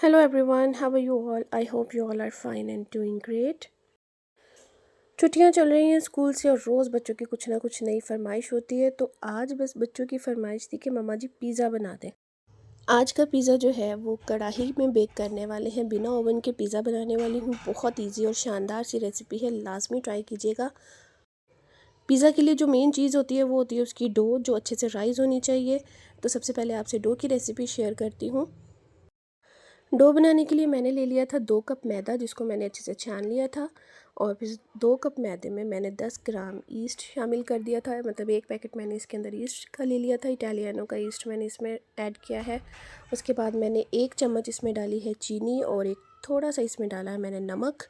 Hello everyone, how are you all? I hope you all are fine and doing great. छुट्टियां चल रही हैं school से और रोज़ बच्चों की कुछ ना कुछ नई फरमाइश होती है। तो आज बस बच्चों की फरमाइश थी कि मम्मा जी पिज़्ज़ा बना दें। आज का पिज़्ज़ा जो है वो कढ़ाई में बेक करने वाले हैं, बिना ओवन के पिज़्ज़ा बनाने वाली हूँ। बहुत इजी और शानदार सी रेसिपी है, लाजमी ट्राई कीजिएगा। पिज़्ज़ा के लिए जो मेन चीज़ होती है वो होती है उसकी डो, जो अच्छे से राइज़ होनी चाहिए। तो सबसे पहले आपसे डो की रेसिपी शेयर करती हूँ। डो बनाने के लिए मैंने ले लिया था 2 कप मैदा, जिसको मैंने अच्छे से छान लिया था। और फिर 2 कप मैदे में मैंने 10 ग्राम ईस्ट शामिल कर दिया था, मतलब 1 पैकेट मैंने इसके अंदर ईस्ट का ले लिया था, इटालियानो का ईस्ट मैंने इसमें ऐड किया है। उसके बाद मैंने 1 चम्मच इसमें डाली है चीनी और एक थोड़ा सा इसमें डाला है मैंने नमक।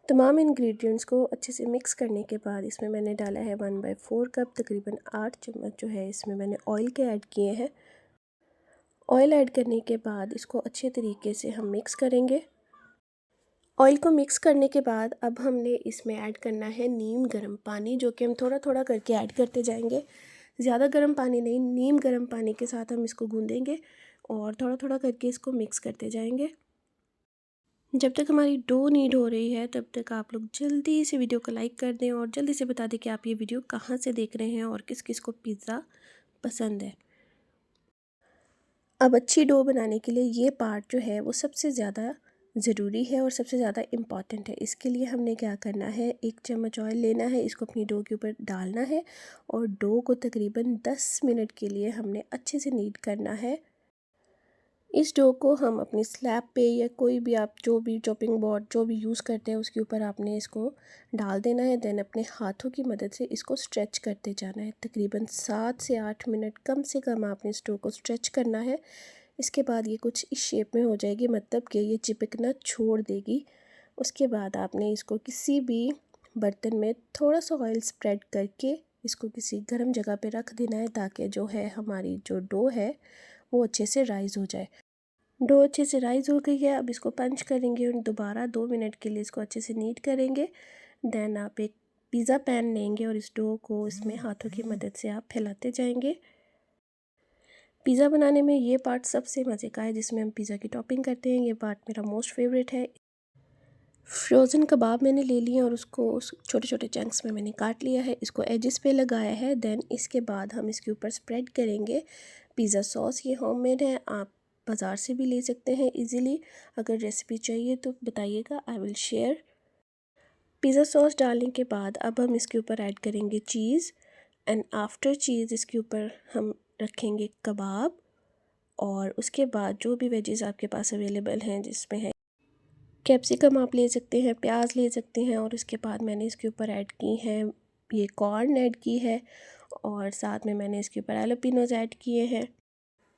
तमाम इंग्रेडिएंट्स को अच्छे से मिक्स करने के बाद इसमें मैंने डाला है 1/4 कप, तकरीबन 8 चम्मच जो है इसमें मैंने ऑयल के ऐड किए हैं। ऑयल ऐड करने के बाद इसको अच्छे तरीके से हम मिक्स करेंगे। ऑयल को मिक्स करने के बाद अब हमने इसमें ऐड करना है नीम गर्म पानी, जो कि हम थोड़ा थोड़ा करके ऐड करते जाएंगे। ज़्यादा गर्म पानी नहीं, नीम गर्म पानी के साथ हम इसको गूंदेंगे और थोड़ा थोड़ा करके इसको मिक्स करते जाएंगे। जब तक हमारी डो नीड हो रही है तब तक आप लोग जल्दी से वीडियो को लाइक कर दें और जल्दी से बता दें कि आप ये वीडियो कहाँ से देख रहे हैं और किस किस को पिज़्ज़ा पसंद है। अब अच्छी डो बनाने के लिए ये पार्ट जो है वो सबसे ज़्यादा ज़रूरी है और सबसे ज़्यादा इम्पॉर्टेंट है। इसके लिए हमने क्या करना है, 1 चम्मच ऑयल लेना है, इसको अपनी डो के ऊपर डालना है और डो को तकरीबन 10 मिनट के लिए हमने अच्छे से नीड करना है। इस डो को हम अपनी स्लैब पे या कोई भी आप जो भी चॉपिंग बोर्ड जो भी यूज़ करते हैं उसके ऊपर आपने इसको डाल देना है। देन अपने हाथों की मदद से इसको स्ट्रेच करते जाना है। तकरीबन 7 से 8 मिनट कम से कम आपने इस डो को स्ट्रेच करना है। इसके बाद ये कुछ इस शेप में हो जाएगी, मतलब कि ये चिपकना छोड़ देगी। उसके बाद आपने इसको किसी भी बर्तन में थोड़ा सा ऑयल स्प्रेड करके इसको किसी गर्म जगह पे रख देना है, ताकि जो है हमारी जो डो है वो अच्छे से राइज़ हो जाए। डो अच्छे से राइज़ हो गई है, अब इसको पंच करेंगे और दोबारा 2 मिनट के लिए इसको अच्छे से नीट करेंगे। देन आप एक पिज़्ज़ा पैन लेंगे और इस डो को इसमें हाथों की मदद से आप फैलाते जाएंगे। पिज़्ज़ा बनाने में ये पार्ट सबसे मज़े का है, जिसमें हम पिज़्ज़ा की टॉपिंग करते हैं। ये पार्ट मेरा मोस्ट फेवरेट है। फ्रोज़न कबाब मैंने ले लिए और उसको उस छोटे छोटे चंक्स में मैंने काट लिया है, इसको एजेस पे लगाया है। देन इसके बाद हम इसके ऊपर स्प्रेड करेंगे पिज़्ज़ा सॉस। ये होममेड है, आप बाज़ार से भी ले सकते हैं इजीली। अगर रेसिपी चाहिए तो बताइएगा, I will share. Pizza sauce डालने के बाद अब हम इसके ऊपर ऐड करेंगे चीज़ एंड आफ्टर चीज़ इसके ऊपर हम रखेंगे कबाब। और उसके बाद जो भी वेजेस आपके पास अवेलेबल हैं, जिसमें है कैप्सिकम आप ले सकते हैं, प्याज ले सकते हैं, और उसके बाद मैंने इसके ऊपर ऐड की हैं ये कॉर्न ऐड की है और साथ में मैंने इसके ऊपर एलोपिनोज ऐड किए हैं।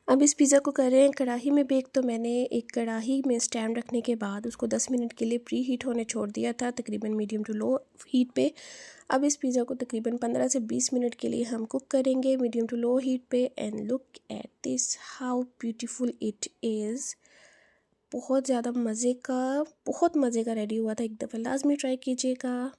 अब इस पिज़्ज़ा को कर रहे हैं कढ़ाई में बेक। तो मैंने एक कढ़ाई में स्टैंड रखने के बाद उसको 10 मिनट के लिए प्री हीट होने छोड़ दिया था, तकरीबन मीडियम टू लो हीट पे। अब इस पिज़्ज़ा को तकरीबन 15 से 20 मिनट के लिए हम कुक करेंगे मीडियम टू लो हीट पे। And look at this how beautiful it is. बहुत ज़्यादा मज़े का, बहुत मज़े का रेडी हुआ था। एक दफ़ा लाजमी ट्राई कीजिएगा।